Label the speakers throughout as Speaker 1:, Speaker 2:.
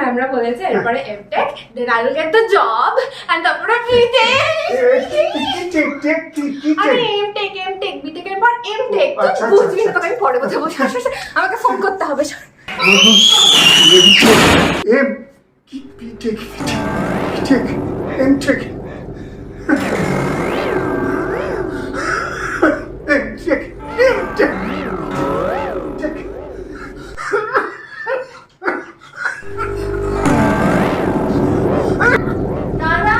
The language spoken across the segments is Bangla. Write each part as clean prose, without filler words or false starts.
Speaker 1: ম্যামরা বলেছে এরপরে MTech, then I will get the job and তারপরে বিটেক। আরে এমটেক বিটেক এর পর এমটেক, তুই বুঝবি না, তোকে আমি পরে কথা বলছি। আমাকে ফোন করতে হবে।
Speaker 2: এম কি BTech BTech MTech MTech MTech
Speaker 1: দাদা,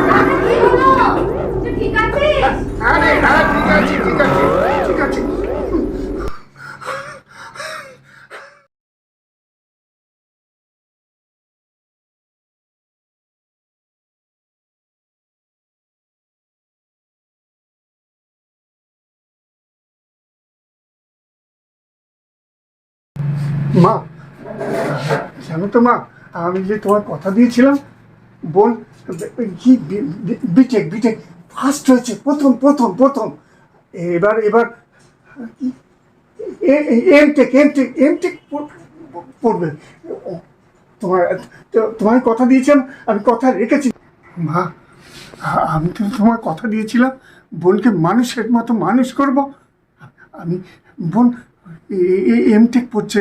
Speaker 1: দাদা কি হলো? তুই ঠিক আছিস?
Speaker 2: আরে হ্যাঁ ঠিক আছে ঠিক আছে ঠিক আছে। মা, জানো তো মা, আমি যে তোমার কথা দিয়েছিলাম বোন কি বিটেক বিটেক ফার্স্ট হয়েছে, প্রথম প্রথম প্রথম। এবার এবার এমটেক এমটেক এমটেক পড়বে। তোমার তোমায় কথা দিয়েছিলাম, আমি কথা রেখেছি মা। আমি তো তোমার কথা দিয়েছিলাম বোনকে মানুষের মতো মানুষ করব। আমি বোন এমটেক পড়ছে,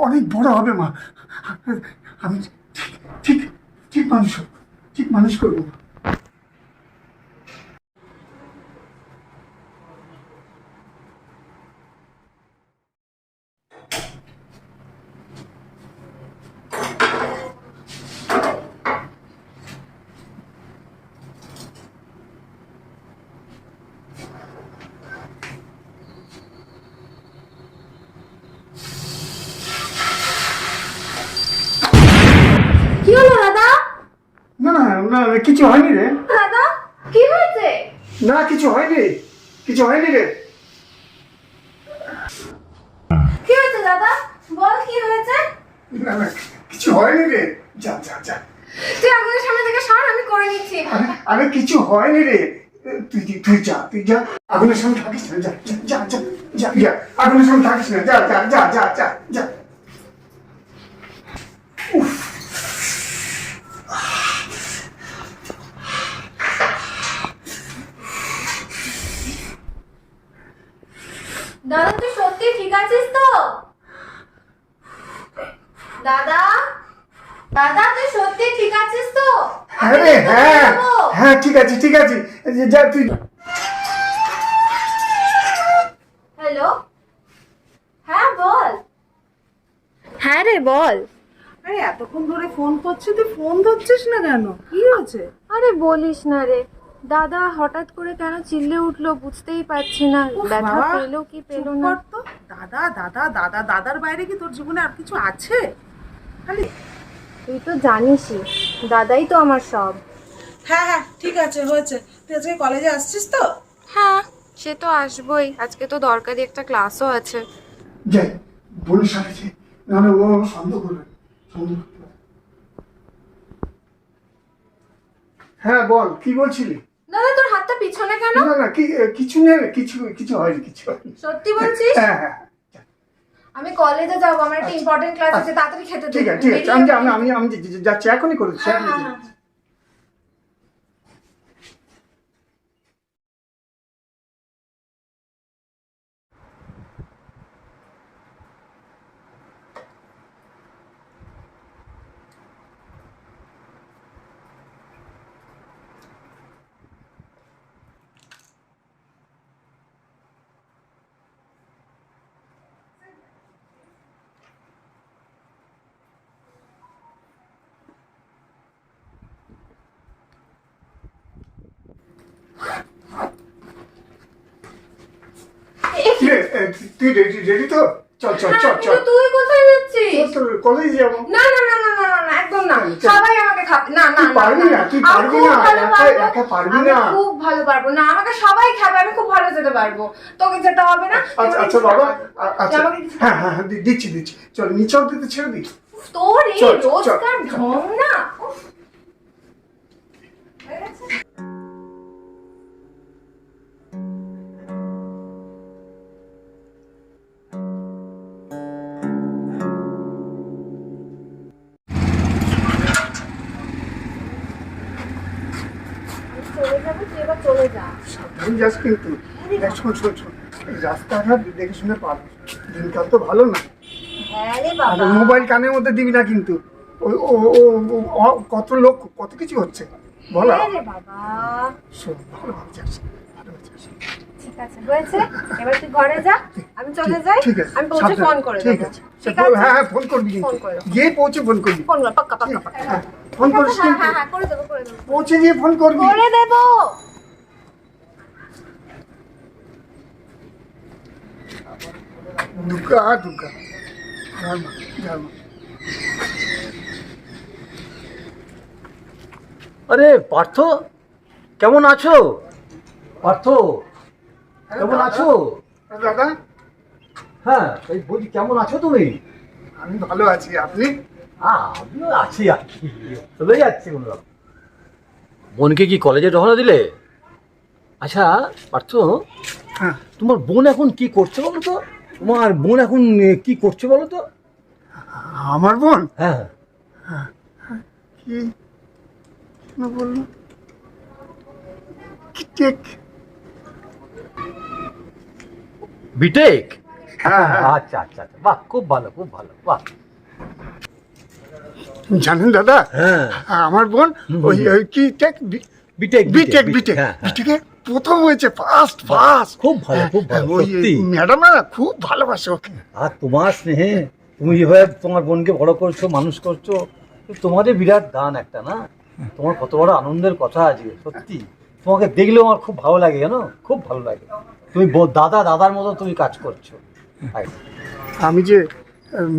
Speaker 2: অনেক বড় হবে মা। আমি ঠিক ঠিক ঠিক মানুষ হব, ঠিক মানুষ করবো।
Speaker 1: কি হলো দাদা?
Speaker 2: না না না কিছু হয়নি রে,
Speaker 1: দাদা কি হয়েছে?
Speaker 2: না কিছু হয়নি, কিছু হয়নি রে।
Speaker 1: কি হয়েছে দাদা? বল কি হয়েছে?
Speaker 2: না না কিছু হয়নি রে, যা যা যা।
Speaker 1: তুই আগুনের সামনে থেকে সর, আমি করে নিচ্ছি।
Speaker 2: আরে কিছু হয়নি রে, তুই তুই যা, তুই যা, আগুনের সামনে থাকিস না, যা যা যা যা যা, আগুনের সামনে থাকিস না, যা যা যা যা যা যা।
Speaker 1: দাদা তুই সত্যি ঠিক আছিস তো? দাদা, দাদা তুই সত্যি ঠিক আছিস তো?
Speaker 2: হ্যাঁ রে হ্যাঁ হ্যাঁ ঠিক আছে ঠিক আছে, যা তুই।
Speaker 1: হ্যালো, হ্যাঁ বল। হ্যাঁ রে বল।
Speaker 3: আরে এতক্ষণ ধরে ফোন করছি, তুই ফোন ধরছিস না কেন? কি হয়েছে?
Speaker 1: আরে বলিস না রে, দাদা হঠাৎ করে কেন চিল্লে উঠলো বুঝতেই পারছি না।
Speaker 3: উফ
Speaker 1: ব্যথা
Speaker 3: বাবা,
Speaker 1: পেলো কি পেলো
Speaker 3: চুপ
Speaker 1: না।
Speaker 3: কর তো। দাদা দাদা দাদা দাদার বাইরে কি তোর জীবনে আর কিছু আছে? খালি
Speaker 1: তুই তো জানিসই, দাদাই তো আমার সব।
Speaker 3: হ্যাঁ হ্যাঁ ঠিক আছে, হয়েছে। তুই আজকে কলেজে আসছিস তো?
Speaker 1: হ্যাঁ সে তো আসবোই, আজকে তো দরকারি একটা ক্লাসও আছে।
Speaker 2: যাই বোনের সাথে যাই, নাহলে ও সন্দেহ করবে, সন্দেহ করবে। হ্যাঁ বল কি বলছিলি?
Speaker 1: দাদা তোর হাতটা পিছনে কেন?
Speaker 2: না না কিছু নেই, কিছু কিছু হয়নি, কিছু হয়নি।
Speaker 1: সত্যি বলছিস?
Speaker 2: হ্যাঁ হ্যাঁ
Speaker 1: আমি কলেজে যাবো, আমার একটা ইম্পর্টেন্ট ক্লাস আছে, তাড়াতাড়ি খেতে দে।
Speaker 2: ঠিক আছে ঠিক আছে, আমি যাচ্ছি, এখনই করে দিচ্ছি,
Speaker 1: হ্যাঁ,
Speaker 2: এখনই
Speaker 1: হ্যাঁ,
Speaker 2: করে
Speaker 1: হ্যাঁ।
Speaker 2: দিচ্ছি। কি রে, তুই রেডি রেডি তো? চল চল
Speaker 1: হ্যাঁ,
Speaker 2: চল
Speaker 1: কিন্তু
Speaker 2: চল
Speaker 1: তুই কোথায় যাচ্ছিস?
Speaker 2: চল কলেজে যাবো।
Speaker 1: না না না না না না না, একদম না।
Speaker 2: চল।
Speaker 1: সবাই আমাকে খাবে না না
Speaker 2: তুই পারবি না, তুই
Speaker 1: আমি
Speaker 2: পারবি
Speaker 1: খুব
Speaker 2: না,
Speaker 1: ভালো পারবো।
Speaker 2: একা পারবি
Speaker 1: আমি
Speaker 2: না।
Speaker 1: খুব ভালো পারবো না, আমাকে সবাই খাবে, আমি খুব ভালো যেতে পারবো, তোকে যেতে হবে না।
Speaker 2: আচ্ছা
Speaker 1: আমাকে
Speaker 2: আচ্ছা
Speaker 1: কিছু
Speaker 2: বাবা,
Speaker 1: খাওয়া-
Speaker 2: আচ্ছা
Speaker 1: আমাকে কিছু
Speaker 2: হ্যাঁ
Speaker 1: খাওয়া-
Speaker 2: হ্যাঁ হ্যাঁ দিচ্ছি দিচ্ছি, চল নিচে অব্দি ছেড়ে দিই।
Speaker 1: উফ, তোর এই
Speaker 2: চল, চল,
Speaker 1: রোজকার
Speaker 2: চল।
Speaker 1: ঢং না। উফ। হয়ে গেছে? যা।
Speaker 2: সাবধান যাস কিন্তু। দেখ, শোন শোন শোন, এই রাস্তাঘাট দেখে শুনে পার। দিনকাল তো ভালো না।
Speaker 1: হ্যাঁ রে
Speaker 2: আর
Speaker 1: বাবা।
Speaker 2: মোবাইল কানের মধ্যে দিবি না কিন্তু। কত লোক কত কিছু হচ্ছে বলা।
Speaker 1: হ্যাঁ রে বাবা।
Speaker 2: শোন, ভালোভাবে যাস, ভালোভাবে যাস।
Speaker 1: ঠিক আছে, হয়েছে। এবার তুই ঘরে যা, আমি চলে যাই।
Speaker 2: ঠিক আছে,
Speaker 1: আমি পৌঁছে
Speaker 2: সাবধানে।
Speaker 1: ফোন করে
Speaker 2: ঠিক
Speaker 1: দেবো।
Speaker 2: আছে,
Speaker 1: ঠিক আছে?
Speaker 2: হ্যাঁ হ্যাঁ, ফোন করবি কিন্তু।
Speaker 1: ফোন করে দেবো।
Speaker 2: গিয়ে পৌঁছে ফোন করবি।
Speaker 1: ফোন কর, পাক্কা পাক্কা পাক্কা।
Speaker 2: হ্যাঁ, ফোন করিস
Speaker 1: হ্যাঁ
Speaker 2: কিন্তু।
Speaker 1: হ্যাঁ হ্যাঁ, করে দেবো করে দেবো।
Speaker 2: পৌঁছে গিয়ে ফোন করবি।
Speaker 1: করে দেবো।
Speaker 2: দুর্গা দুর্গা, জয় মা, জয় মা।
Speaker 4: আরে পার্থ, কেমন আছো? পার্থ, কেমন আছো?
Speaker 2: দাদা,
Speaker 4: হ্যাঁ, এই বলছি কেমন আছো তুমি?
Speaker 2: আমি ভালো আছি, আপনি?
Speaker 4: আমিও আছি আর কি, চলে যাচ্ছে কোনো রকম। বোনকে কি কলেজে রওনা দিলে? আচ্ছা পার্থ,
Speaker 2: হ্যাঁ,
Speaker 4: তোমার বোন এখন কি করছে বলো তো? তোমার বোন এখন কি করছে বলো তো?
Speaker 2: আমার বোন
Speaker 4: হ্যাঁ,
Speaker 2: কি কেন বললো? কিটেক।
Speaker 4: বিটেক।
Speaker 2: হ্যাঁ হ্যাঁ।
Speaker 4: আচ্ছা আচ্ছা আচ্ছা, বাহ, খুব ভালো খুব ভালো, বাহ।
Speaker 2: জানেন দাদা,
Speaker 4: হ্যাঁ,
Speaker 2: আমার বোন ওই ওই কিটেক,
Speaker 4: বিটেক
Speaker 2: বিটেক বিটেক
Speaker 4: হ্যাঁ, হ্যাঁ।
Speaker 2: বিটেকে প্রথম হয়েছে, ফার্স্ট ফার্স্ট।
Speaker 4: খুব ভালো খুব ভালো,
Speaker 2: ওই
Speaker 4: সত্যি।
Speaker 2: ম্যাডামরা না খুব ভালোবাসে ওকে।
Speaker 4: আর তোমার স্নেহে তুমি যেভাবে তোমার বোনকে বড় করছো, মানুষ করছো, তোমারই বিরাট দান একটা, না? তোমার কত বড় আনন্দের কথা আজকে, সত্যি। তোমাকে দেখলেও আমার খুব ভালো লাগে, জানো, খুব ভালো লাগে। তুমি দাদার মতো তুমি কাজ করছো।
Speaker 2: আমি যে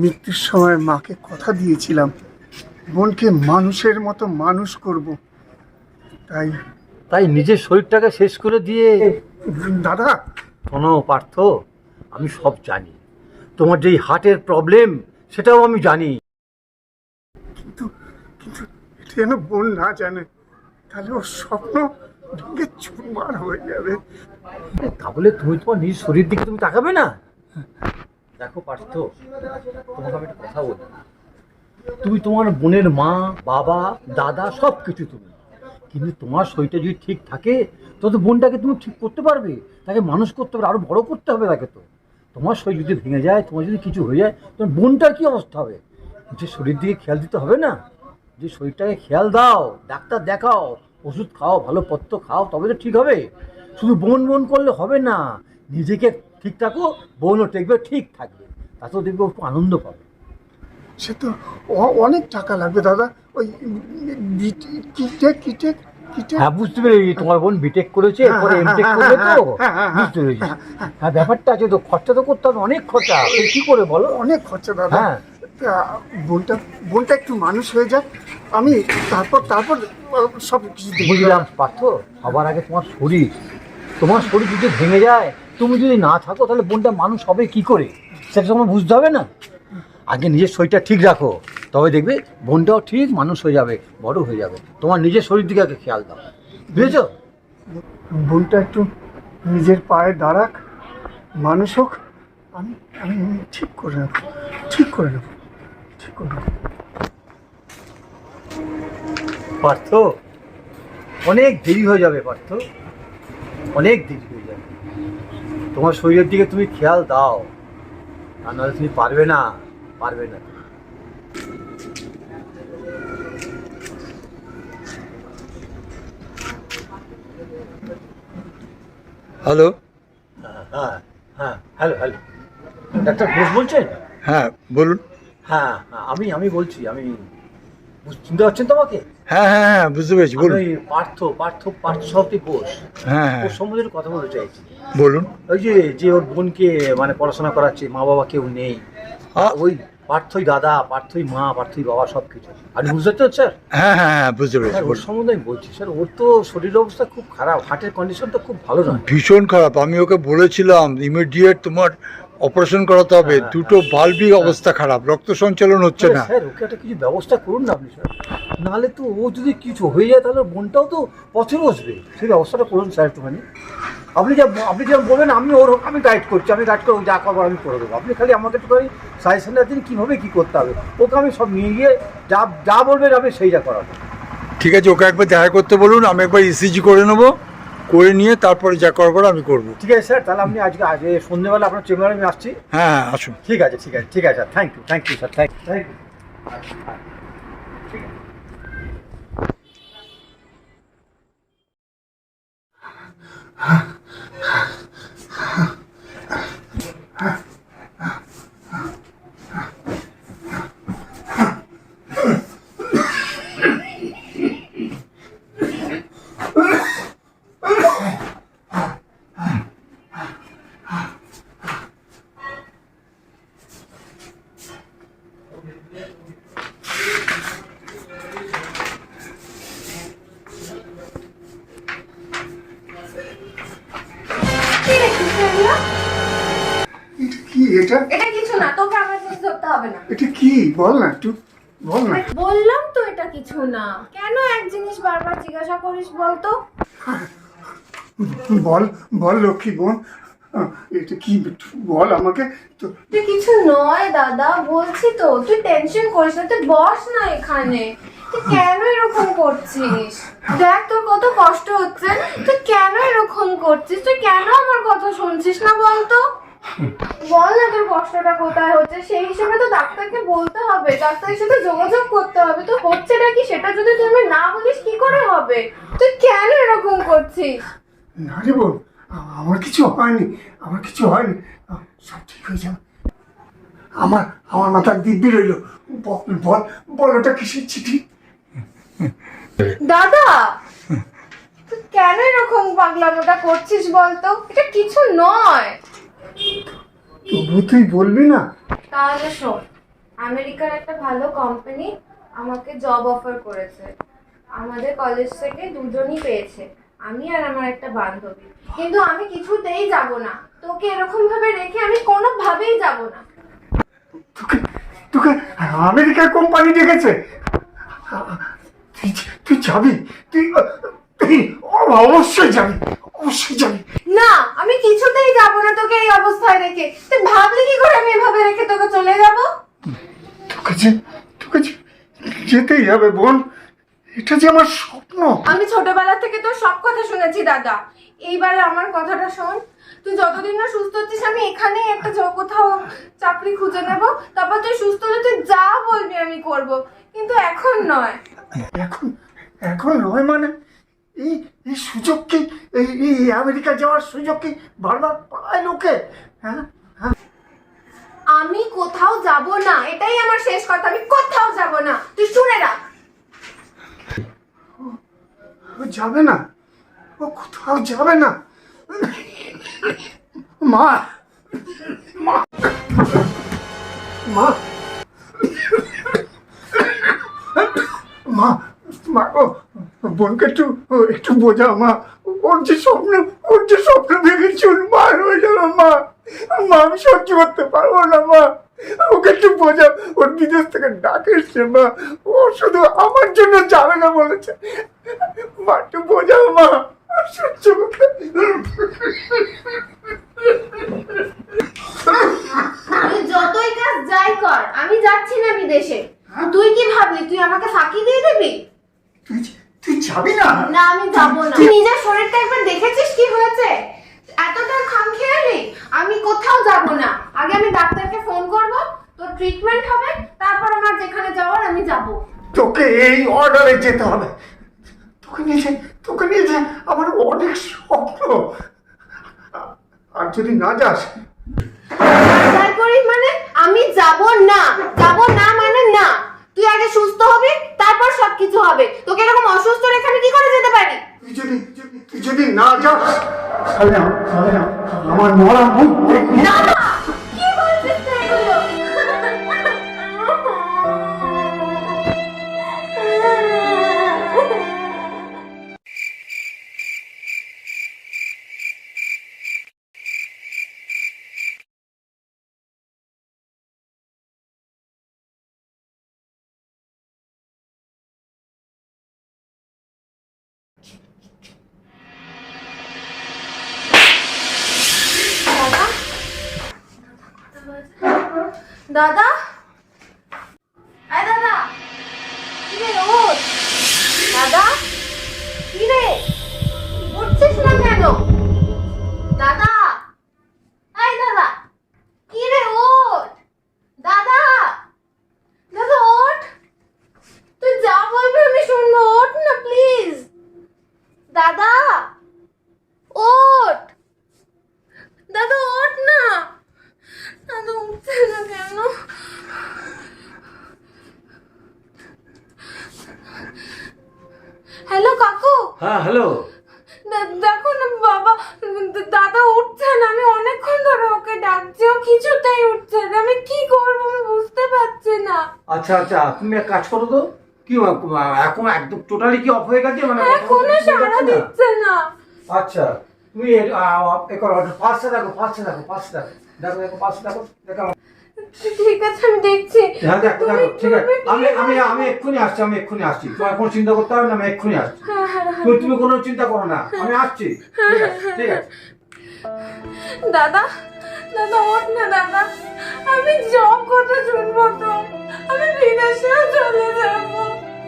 Speaker 2: মৃত্যুর সময় মাকে কথা দিয়েছিলাম বোনকে মানুষের মতো মানুষ করব, তাই
Speaker 4: তাই নিজের শরীরটাকে শেষ করে দিয়ে।
Speaker 2: দাদা,
Speaker 4: শোনো পার্থ, আমি সব জানি। তোমার যেই হার্টের প্রবলেম সেটাও আমি জানি।
Speaker 2: কিন্তু কিন্তু এটা যেন বোন না জানে, তাহলে ওর স্বপ্ন ভেঙে চুরমার হয়ে যাবে।
Speaker 4: তাহলে তুমি তোমার নিজের শরীর দিকে তুমি তাকাবে না? দেখো পার্থ, তোমাকে আমি একটা কথা বলি। তুমি তোমার বোনের মা, বাবা, দাদা সব কিছু তুমি, কিন্তু তোমার শরীরটা যদি ঠিক থাকে তত বোনটাকে তুমি ঠিক করতে পারবে, তাকে মানুষ করতে হবে, আরো বড় করতে হবে তাকে। তো তোমার শরীর যদি ভেঙে যায়, তোমার যদি কিছু হয়ে যায়, তোমার বোনটার কি অবস্থা হবে? যে শরীর দিকে খেয়াল দিতে হবে না? যে শরীরটাকে খেয়াল দাও, ডাক্তার দেখাও, ওষুধ খাও, ভালো পথ্য খাও, তবে তো ঠিক হবে। শুধু বোন বোন করলে হবে না, নিজেকে ঠিক থাকো, বোনও দেখবে ঠিক থাকবে, তাতেও দেখবে একটু আনন্দ পাবে।
Speaker 2: সে তো অনেক টাকা লাগবে দাদা। ওই কিটেক কিটেক কিটেক।
Speaker 4: হ্যাঁ, বুঝতে পেরেছি, তোমার বোন বিটেক করেছে, এরপরে এমটেক করবে তো, বুঝতে পেরেছি। হ্যাঁ, ব্যাপারটা আছে তো, খরচা তো করতে হবে, অনেক খরচা। তুমি কি করে বলো?
Speaker 2: অনেক খরচা দাদা।
Speaker 4: হ্যাঁ।
Speaker 2: তা বোনটা বোনটা একটু মানুষ হয়ে যাক, আমি তারপর তারপর সব কিছু দেখব।
Speaker 4: বুঝলাম পার্থ, সবার আগে তোমার শরীর। তোমার শরীর যদি ভেঙে যায়, তুমি যদি না থাকো, তাহলে বোনটা মানুষ হবে কি করে, সেটা তোমার বুঝতে হবে না? আগে নিজের শরীরটা ঠিক রাখো, তবে দেখবে বোনটাও ঠিক মানুষ হয়ে যাবে, বড় হয়ে যাবে। তোমার নিজের শরীর দিকে আগে খেয়াল দাও, বুঝেছো?
Speaker 2: বোনটা একটু নিজের পায়ে দাঁড়াক, মানুষ হোক, আমি আমি ঠিক করে নেব, ঠিক করে নেব, ঠিক করে নেব।
Speaker 4: পার্থ, অনেক দেরি হয়ে যাবে পার্থ, অনেক দেরি হয়ে যাবে। তোমার শরীরের দিকে তুমি খেয়াল দাও, তা নাহলে তুমি পারবে না, পারবে না।
Speaker 5: হ্যালো,
Speaker 4: হ্যাঁ হ্যাঁ, হ্যালো হ্যালো, ডাক্তার ঘোষ বলছেন?
Speaker 5: হ্যাঁ বলুন।
Speaker 4: হ্যাঁ হ্যাঁ, আমি বলছি, চিনতে পারছেন তো আমাকে?
Speaker 5: হ্যাঁ হ্যাঁ হ্যাঁ, বুঝতে পেরেছি, বলুন।
Speaker 4: আমি পার্থ পার্থ পার্থ সারথী ঘোষ।
Speaker 5: হ্যাঁ হ্যাঁ
Speaker 4: ওর সম্বন্ধে একটু কথা বলতে চাইছি।
Speaker 5: বলুন।
Speaker 4: ওই যে ওর বোনকে মানে পড়াশোনা করাচ্ছে, মা বাবা কেউ নেই, ওই পার্থই দাদা, পার্থই মা, পার্থই বাবা, সব কিছু। আপনি বুঝতে পারছেন স্যার?
Speaker 5: হ্যাঁ হ্যাঁ হ্যাঁ, বুঝতে পেরেছি,
Speaker 4: স্যার, ওর
Speaker 5: বলুন।
Speaker 4: সম্বন্ধে আমি বলছি স্যার, ওর তো শরীরের অবস্থা খুব খারাপ, হার্টের কন্ডিশনটা খুব ভালো নয়।
Speaker 5: ভীষণ খারাপ। আমি ওকে বলেছিলাম ইমিডিয়েট তোমার অপারেশন করাতে হবে।
Speaker 4: হ্যাঁ,
Speaker 5: দুটো বাল্বই অবস্থা খারাপ, রক্ত সঞ্চালন হচ্ছে না।
Speaker 4: স্যার, ওকে একটা কিছু ব্যবস্থা করুন না আপনি স্যার, নাহলে তো ও যদি কিছু হয়ে যায় তাহলে বোনটাও তো পথে বসবে। সেই ব্যবস্থাটা করুন স্যার একটুখানি। আপনি যেমন বলবেন, আমি গাইড করছি, আমি গাইড করে যা করবো আমি করে দেবো। আপনি খালি আমাকে একটুখানি সাজেশনটা দিন কীভাবে কী করতে হবে। ওকে আমি সব নিয়ে গিয়ে যা বলবেন আমি সেইটা করাবো।
Speaker 5: ঠিক আছে, ওকে একবার দেখা করতে বলুন, আমি একবার ইসিজি করে নেবো, করে নিয়ে তারপরে যা করবার আমি করব।
Speaker 4: ঠিক আছে স্যার, তাহলে আপনি আজকে সন্ধ্যেবেলা আপনার চেম্বারে আমি আসছি।
Speaker 5: হ্যাঁ হ্যাঁ আসুন।
Speaker 4: ঠিক আছে ঠিক আছে ঠিক আছে sir, thank you sir, thank you.
Speaker 1: কি রেখেছিস এগুলো?
Speaker 2: এটা কি? এটা
Speaker 1: এটা কিছু না, তোকে আমার জিনিস ধরতে হবে না।
Speaker 2: এটা কি বল না, একটু বল না।
Speaker 1: বললাম তো এটা কিছু না। কেন এক জিনিস বারবার জিজ্ঞাসা করিস বলতো?
Speaker 2: বল বল লক্ষ্মী বোন, এটা কি বল আমাকে তো।
Speaker 1: তুই কিছু নয় দাদা, বলছি তো, তুই টেনশন করিস না, তুই বস না এখানে। তুই কেন এরকম করছিস? দেখ তোর কত কষ্ট হচ্ছে, তুই কেন এরকম করছিস? তুই কেন আমার কথা শুনছিস না বলতো? বল না তোর কষ্টটা কোথায় হচ্ছে, সেই হিসেবে তো ডাক্তারকে বলতে হবে, ডাক্তারের সাথে যোগাযোগ করতে হবে। তো হচ্ছেটা কি সেটা যদি তুমি না বলিস কি করে হবে? তুই কেন এরকম করছিস?
Speaker 2: না রে বোন, আমার কিছু হয়নি, আমার কিছু হয়নি, সব ঠিক হয়ে যাবে। আমার আমার মাথার দিব্যি রইল। বল বল বল, ওটা কিসের চিঠি?
Speaker 1: দাদা তুই কেন এরকম পাগলামোটা করছিস বলতো? এটা কিছু নয়।
Speaker 2: তবু তুই বলবি না?
Speaker 1: তাহলে শোন, আমেরিকার একটা ভালো কোম্পানি আমাকে জব অফার করেছে। আমাদের কলেজ থেকে দুজনই পেয়েছে, আমি আর আমার একটা বান্ধবী। কিন্তু আমি কিছুতেই যাব না, তোকে এরকম ভাবে রেখে আমি কোনোভাবেই যাব না।
Speaker 2: তোকে তোকে আমেরিকার কোম্পানি ডেকেছে? তুই তুই যাবি? তুই তুই অবশ্যই যাবি, অবশ্যই যাবি।
Speaker 1: না, আমি কিছুতেই যাব না তোকে এই অবস্থায় রেখে। তুই ভাবলি কি করে আমি এভাবে রেখে তোকে চলে যাব?
Speaker 2: তোকে যে যেতেই হবে বোন, এটা যে আমার স্বপ্ন।
Speaker 1: আমি ছোটবেলা থেকে তোর সব কথা শুনেছি দাদা, এইবারে আমার কথাটা শোন। তুই যতদিন না সুস্থ হচ্ছিস আমি এখানেই একটা কোথাও চাকরি খুঁজে নেব, তারপর তুই সুস্থ হলে তুই যা বলবি আমি করব, কিন্তু এখন নয়।
Speaker 2: এখন এখন নয় মানে? এই এই সুযোগ কি, এই এই আমেরিকা যাওয়ার সুযোগ কি বারবার পায় লোকে? হ্যাঁ হ্যাঁ,
Speaker 1: আমি কোথাও যাব না, এটাই আমার শেষ কথা। আমি কোথাও যাব না, তুই শুনে রাখ।
Speaker 2: ও যাবে না, ও কোথাও যাবে না। মা মা মা মা মা, ও বোনকে একটু বোঝাও মা। ওর যে স্বপ্ন ভেঙে চুরমার হয়ে যাবে মা। মা আমি সহ্য করতে পারবো না মা, ওকে একটু বোঝাও। ওর বিদেশ থেকে ডাক এসছে মা, ও শুধু আমার জন্য যাবে না বলেছে। মা একটু বোঝাও মা, সহ্য করতে।
Speaker 1: তুই যতই কাজ যাই কর, আমি যাচ্ছি না বিদেশে। তুই কি ভাবলি তুই আমাকে ফাঁকি দিয়ে দিবি?
Speaker 2: তুই যাবি না?
Speaker 1: না আমি যাব না। তুই নিজের শরীরটা একবার দেখেছিস কি হয়েছে? এতটা খামখেয়ালি। আমি কোথাও যাব না, আগে আমি ডাক্তারকে ফোন করব, তোর ট্রিটমেন্ট হবে, তারপর আমার যেখানে যাওয়ার আমি যাব।
Speaker 2: তোকে এই অর্ডারে যেতে হবে। তোকে নিয়ে যে আমার অনেক স্বপ্ন। আর যদি না যাস?
Speaker 1: তারপরে মানে আমি যাব না, যাব না মানে না। তুই আগে সুস্থ হবি, তারপর সবকিছু হবে। তোকে এরকম অসুস্থ রেখে আমি কি করে যেতে পারি?
Speaker 2: তুই যদি না যাস তাহলে আমার মরা মুখ দেখবি।
Speaker 1: না না, কি বলছিস তুই এগুলো? দাদা, আয় দাদা, কি রে ওঠ। দাদা, কি রে ওঠ উঠছিস না কেন? দাদা, এই দাদা, কি রে, ওঠ। দাদা, দাদা ওঠ, তুই যা বলবি আমি শুনবো, ওঠ না প্লিজ। দাদা ওঠ, দাদা ওঠ না। দাদা উঠছে না কেন? হ্যালো কাকু।
Speaker 4: হ্যাঁ হ্যালো।
Speaker 1: দেখো না বাবা, দাদা উঠছে না, আমি অনেকক্ষণ ধরে ওকে ডাকছি, ও কিছুতেই উঠছে না, আমি কি করবো আমি বুঝতে পারছি না।
Speaker 4: আচ্ছা আচ্ছা, তুমি এক কাজ করো তো, কি এখন একদম টোটালি কি অফ হয়ে গেছে, মানে
Speaker 1: হ্যাঁ,
Speaker 4: কথা
Speaker 1: কোনো
Speaker 4: বলতে
Speaker 1: সাড়া
Speaker 4: পারছে না?
Speaker 1: দিচ্ছে না।
Speaker 4: আচ্ছা তুমি পাশে দেখো, পাশে দেখো, পাশে দেখো, দেখো দেখো, পাশে দেখো, দেখো।
Speaker 1: ঠিক আছে আমি দেখছি।
Speaker 4: হ্যাঁ দেখো দেখো, ঠিক আছে,
Speaker 1: তুমি-
Speaker 4: আমি আমি আমি এক্ষুনি আসছি, আমি এক্ষুনি আসছি, তোমার কোনো চিন্তা করতে হবে না, আমি এক্ষুনি আসছি।
Speaker 1: হ্যাঁ, হ্যাঁ, হ্যাঁ।
Speaker 4: তুমি কোনো চিন্তা করো না, আমি আসছি। ঠিক আছে ঠিক আছে।
Speaker 1: দাদা, দাদা ওঠ না দাদা, আমি জব কথা শুনবো তো, আমি বিদেশেও চলে যাবো,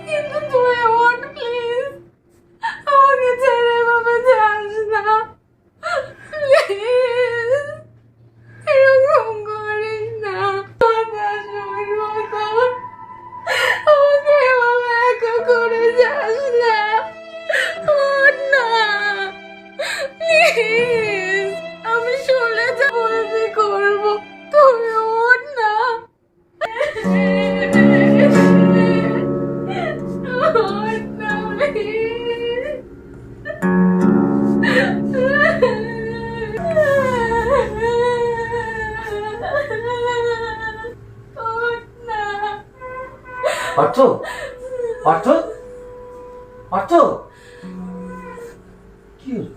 Speaker 1: কিন্তু তুই ওঠ প্লিজ, আমাকে ছেড়ে বাবা যাস না প্লিজ, এরকম করিস না, কথা শুনবো তো, আমাকে এভাবে একা করে যাস না, ওঠ না প্লিজ, আমি চলে যাবো, আমি করবো, তুমি ওঠ না, ওঠ না প্লিজ। ওঠ না।
Speaker 4: পার্থ, পার্থ, পার্থ, কি হলো?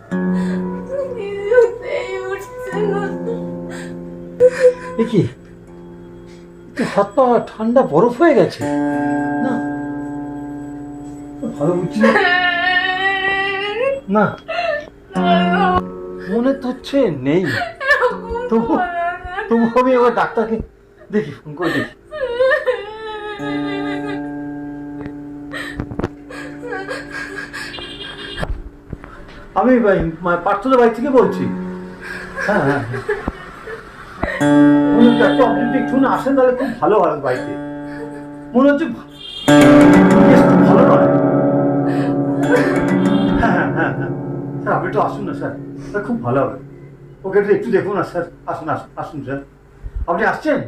Speaker 1: কিছুতেই উঠছে না।
Speaker 4: এ কি, তো হাত পা ঠান্ডা বরফ হয়ে গেছে না, ভালো বুঝছি না। না মনে তো হচ্ছে নেই, তবু তবু আমি এবার ডাক্তারকে দেখি, ফোন করে দেখি। আমি পার্থদের বাড়ি থেকে বলছি। হ্যাঁ হ্যাঁ হ্যাঁ, আপনি যদি একটু আসেন তাহলে খুব ভালো হয় বাড়িতে, মনে হচ্ছে ভালো নয়। হ্যাঁ হ্যাঁ হ্যাঁ হ্যাঁ স্যার, আপনি একটু আসুন না স্যার, স্যার খুব ভালো হবে, ওকে একটু দেখুন না স্যার, আসুন আসুন আসুন স্যার, আপনি আসছেন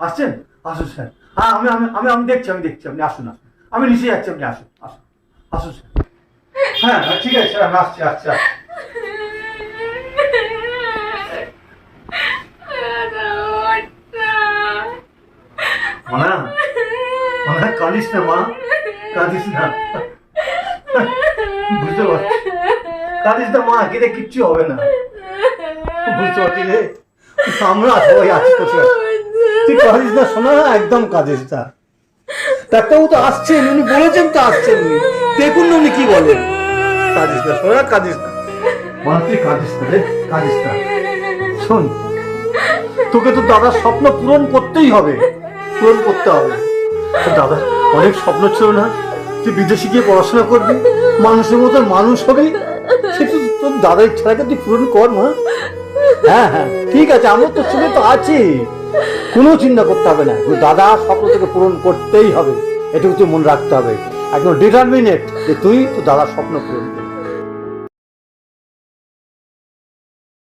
Speaker 4: আসছেন, আসুন স্যার। হ্যাঁ আমি আমি আমি আমি দেখছি, আমি দেখছি, আপনি আসুন আসুন, আমি নিচে যাচ্ছি, আপনি আসুন আসুন আসুন স্যার। হ্যাঁ হ্যাঁ ঠিক আছে স্যার, আমি আসছি আসছি আসছি। মানা, মানা কাঁদিস না মা, কাঁদিস না, বুঝতে পারছি, কাঁদিস না মা, কেঁদে কিচ্ছু হবে না, বুঝতে পারছি রে, আমরা সবাই আছি তো স্যার, তুই কাঁদিস না শোনা, একদম কাঁদিস না, ডাক্তারবাবু তো আসছেন, উনি বলেছেন তো আসছেন, উনি দেখুন না উনি কি বলেন, কাঁদিস না শোনা, কাঁদিস না মা, তুই কাঁদিস না রে, কাঁদিস না। শোন, তোকে তো দাদার স্বপ্ন পূরণ করতেই হবে, পূরণ করতে হবে। তোর দাদা অনেক স্বপ্ন ছিল না, তুই বিদেশে গিয়ে পড়াশোনা করবি, মানুষের মতো মানুষ হবি, সেটা তোর দাদার ইচ্ছাটাকে তুই পূরণ কর মা। হ্যাঁ হ্যাঁ ঠিক আছে, আমার তোর সঙ্গে তো আছি, কোনো চিন্তা করতে হবে না, দাদা স্বপ্ন তোকে পূরণ করতেই হবে, এটুকু তুই মনে রাখতে হবে, একদম ডিটারমিনেট যে তুই তো দাদার স্বপ্ন পূরণ করবি।